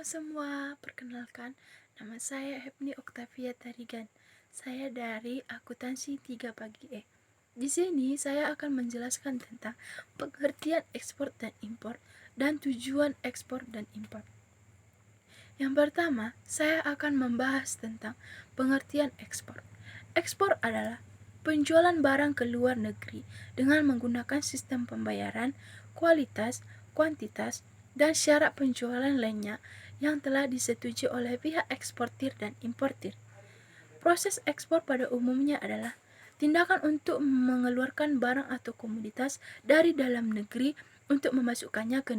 semua, perkenalkan nama saya Hepni Oktavia Tarigan. Saya dari akuntansi 3 pagi E. Di sini saya akan menjelaskan tentang pengertian ekspor dan impor dan tujuan ekspor dan impor. Yang pertama, saya akan membahas tentang pengertian ekspor. Ekspor adalah penjualan barang ke luar negeri dengan menggunakan sistem pembayaran, kualitas, kuantitas, dan syarat penjualan lainnya yang telah disetujui oleh pihak eksportir dan importir. Proses ekspor pada umumnya adalah tindakan untuk mengeluarkan barang atau komoditas dari dalam negeri untuk memasukkannya ke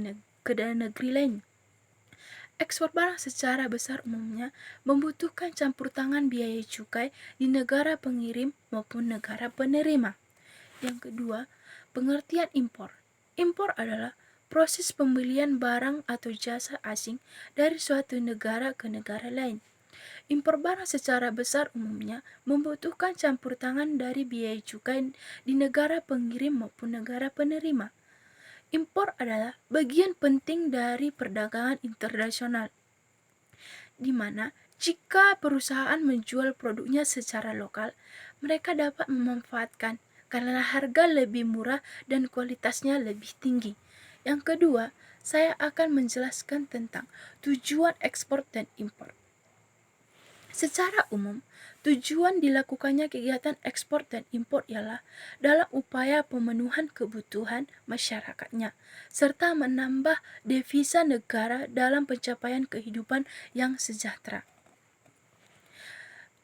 negeri lain. Ekspor barang secara besar umumnya membutuhkan campur tangan biaya cukai di negara pengirim maupun negara penerima. Yang kedua, pengertian impor. Impor adalah proses pembelian barang atau jasa asing dari suatu negara ke negara lain. Impor barang secara besar umumnya membutuhkan campur tangan dari biaya cukai di negara pengirim maupun negara penerima. Impor adalah bagian penting dari perdagangan internasional, di mana jika perusahaan menjual produknya secara lokal, mereka dapat memanfaatkan karena harga lebih murah dan kualitasnya lebih tinggi. Yang kedua, saya akan menjelaskan tentang tujuan ekspor dan impor. Secara umum, tujuan dilakukannya kegiatan ekspor dan impor ialah dalam upaya pemenuhan kebutuhan masyarakatnya, serta menambah devisa negara dalam pencapaian kehidupan yang sejahtera.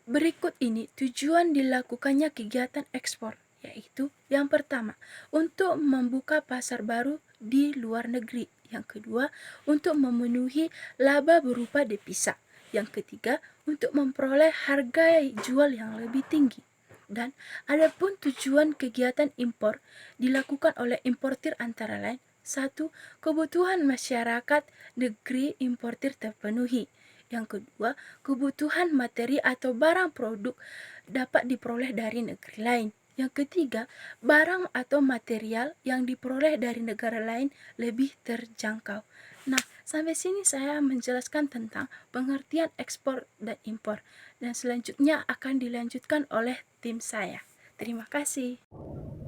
Berikut ini tujuan dilakukannya kegiatan ekspor, yaitu yang pertama, untuk membuka pasar baru di luar negeri. Yang kedua, untuk memenuhi laba berupa devisa. Yang ketiga, untuk memperoleh harga jual yang lebih tinggi. Dan adapun tujuan kegiatan impor dilakukan oleh importir antara lain: satu, kebutuhan masyarakat negeri importir terpenuhi. Yang kedua, kebutuhan materi atau barang produk dapat diperoleh dari negeri lain. Yang ketiga, barang atau material yang diperoleh dari negara lain lebih terjangkau. Nah, sampai sini saya menjelaskan tentang pengertian ekspor dan impor, dan selanjutnya akan dilanjutkan oleh tim saya. Terima kasih.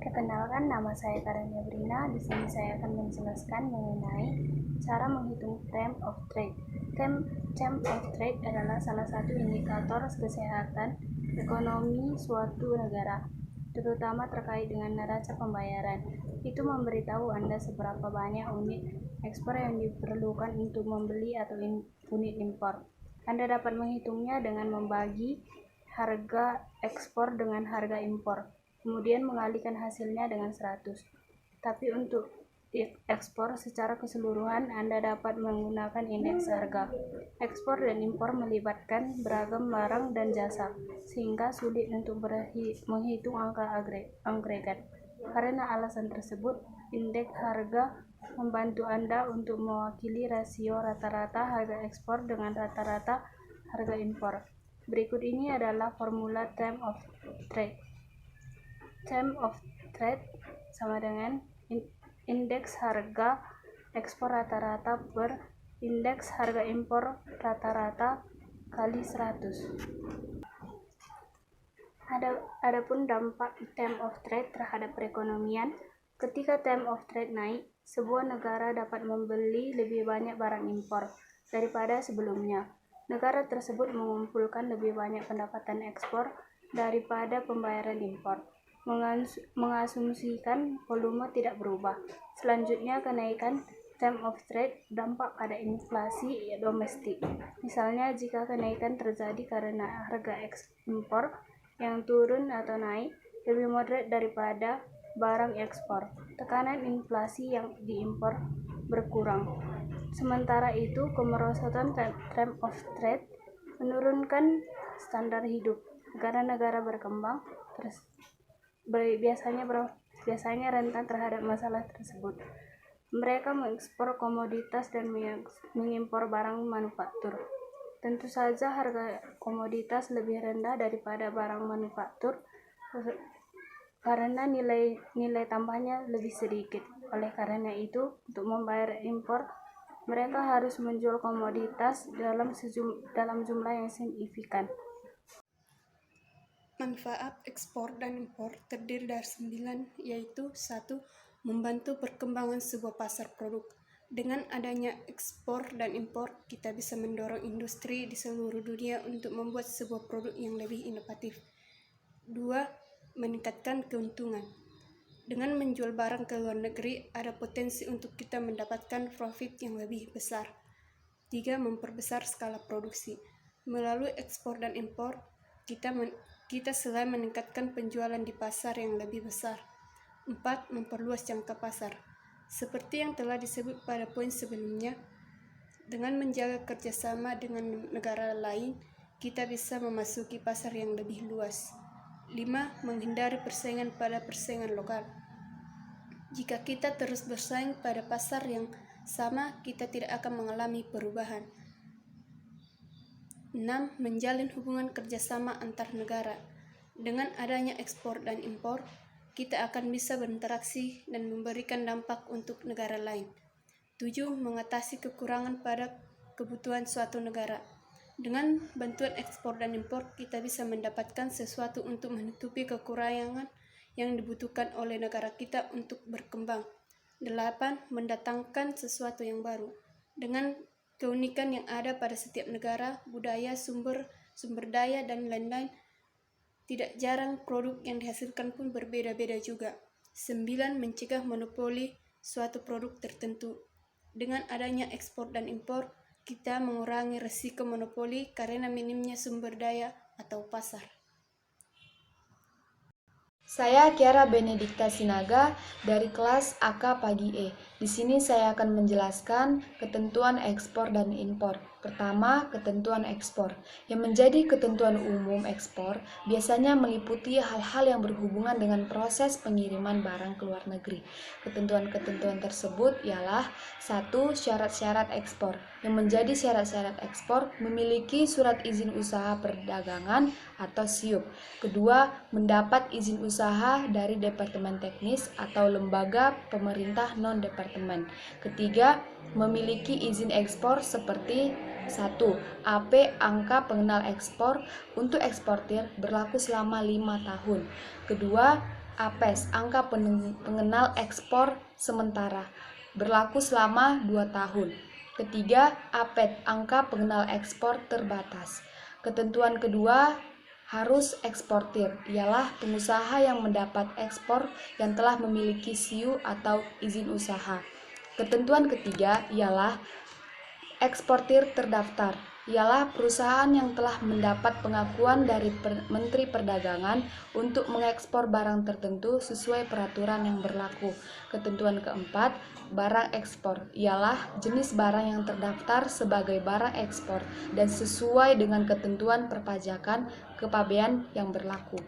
Perkenalkan, nama saya Karenia Brina. Di sini saya akan menjelaskan mengenai cara menghitung term of trade. Term of trade adalah salah satu indikator kesehatan ekonomi suatu negara, terutama terkait dengan neraca pembayaran. Itu memberitahu Anda seberapa banyak unit ekspor yang diperlukan untuk membeli atau unit impor. Anda dapat menghitungnya dengan membagi harga ekspor dengan harga impor, kemudian mengalihkan hasilnya dengan 100. Tapi untuk ekspor secara keseluruhan, Anda dapat menggunakan indeks harga. Ekspor dan impor melibatkan beragam barang dan jasa, sehingga sulit untuk menghitung angka agregat. Karena alasan tersebut, indeks harga membantu Anda untuk mewakili rasio rata-rata harga ekspor dengan rata-rata harga impor. Berikut ini adalah formula term of trade. Term of trade sama dengan indeks harga ekspor rata-rata per indeks harga impor rata-rata kali 100. Adapun dampak term of trade terhadap perekonomian, ketika term of trade naik, sebuah negara dapat membeli lebih banyak barang impor daripada sebelumnya. Negara tersebut mengumpulkan lebih banyak pendapatan ekspor daripada pembayaran impor, mengasumsikan volume tidak berubah. Selanjutnya, kenaikan term of trade berdampak pada inflasi domestik. Misalnya, jika kenaikan terjadi karena harga impor yang turun atau naik lebih moderat daripada barang ekspor, tekanan inflasi yang diimpor berkurang. Sementara itu, kemerosotan term of trade menurunkan standar hidup. Negara-negara berkembang biasanya rentan terhadap masalah tersebut. Mereka mengekspor komoditas dan mengimpor barang manufaktur. Tentu saja harga komoditas lebih rendah daripada barang manufaktur karena nilai tambahnya lebih sedikit. Oleh karena itu, untuk membayar impor Mereka harus menjual komoditas dalam jumlah yang signifikan. Manfaat ekspor dan impor terdiri dari 9, yaitu 1. Membantu perkembangan sebuah pasar produk. Dengan adanya ekspor dan impor, kita bisa mendorong industri di seluruh dunia untuk membuat sebuah produk yang lebih inovatif. 2. Meningkatkan keuntungan. Dengan menjual barang ke luar negeri, ada potensi untuk kita mendapatkan profit yang lebih besar. 3. Memperbesar skala produksi. Melalui ekspor dan impor, kita selain meningkatkan penjualan di pasar yang lebih besar. 4. Memperluas jangka pasar. Seperti yang telah disebut pada poin sebelumnya, dengan menjaga kerjasama dengan negara lain, kita bisa memasuki pasar yang lebih luas. 5. Menghindari persaingan pada persaingan lokal. Jika kita terus bersaing pada pasar yang sama, kita tidak akan mengalami perubahan. 6. Menjalin hubungan kerjasama antar negara. Dengan adanya ekspor dan impor, kita akan bisa berinteraksi dan memberikan dampak untuk negara lain. 7. Mengatasi kekurangan pada kebutuhan suatu negara. Dengan bantuan ekspor dan impor, kita bisa mendapatkan sesuatu untuk menutupi kekurangan yang dibutuhkan oleh negara kita untuk berkembang. 8. Mendatangkan sesuatu yang baru. Dengan keunikan yang ada pada setiap negara, budaya, sumber daya, dan lain-lain, tidak jarang produk yang dihasilkan pun berbeda-beda juga. 9. Mencegah monopoli suatu produk tertentu. Dengan adanya ekspor dan impor, kita mengurangi risiko monopoli karena minimnya sumber daya atau pasar. Saya Kiara Benedikta Sinaga dari kelas AK Pagi E. Di sini saya akan menjelaskan ketentuan ekspor dan impor. Pertama, ketentuan ekspor. Yang menjadi ketentuan umum ekspor biasanya meliputi hal-hal yang berhubungan dengan proses pengiriman barang ke luar negeri. Ketentuan-ketentuan tersebut ialah 1. Syarat-syarat ekspor. Yang menjadi syarat-syarat ekspor memiliki surat izin usaha perdagangan atau SIUP. Kedua, mendapat izin usaha dari Departemen Teknis atau lembaga pemerintah non-departemen. Ketiga, memiliki izin ekspor seperti 1. AP angka pengenal ekspor untuk eksportir berlaku selama 5 tahun. Kedua, APES angka pengenal ekspor sementara berlaku selama 2 tahun. Ketiga, APET angka pengenal ekspor terbatas. Ketentuan kedua, harus eksportir ialah pengusaha yang mendapat ekspor yang telah memiliki SIU atau izin usaha. Ketentuan ketiga ialah eksportir terdaftar ialah perusahaan yang telah mendapat pengakuan dari Menteri Perdagangan untuk mengekspor barang tertentu sesuai peraturan yang berlaku. Ketentuan keempat, barang ekspor ialah jenis barang yang terdaftar sebagai barang ekspor dan sesuai dengan ketentuan perpajakan kepabean yang berlaku.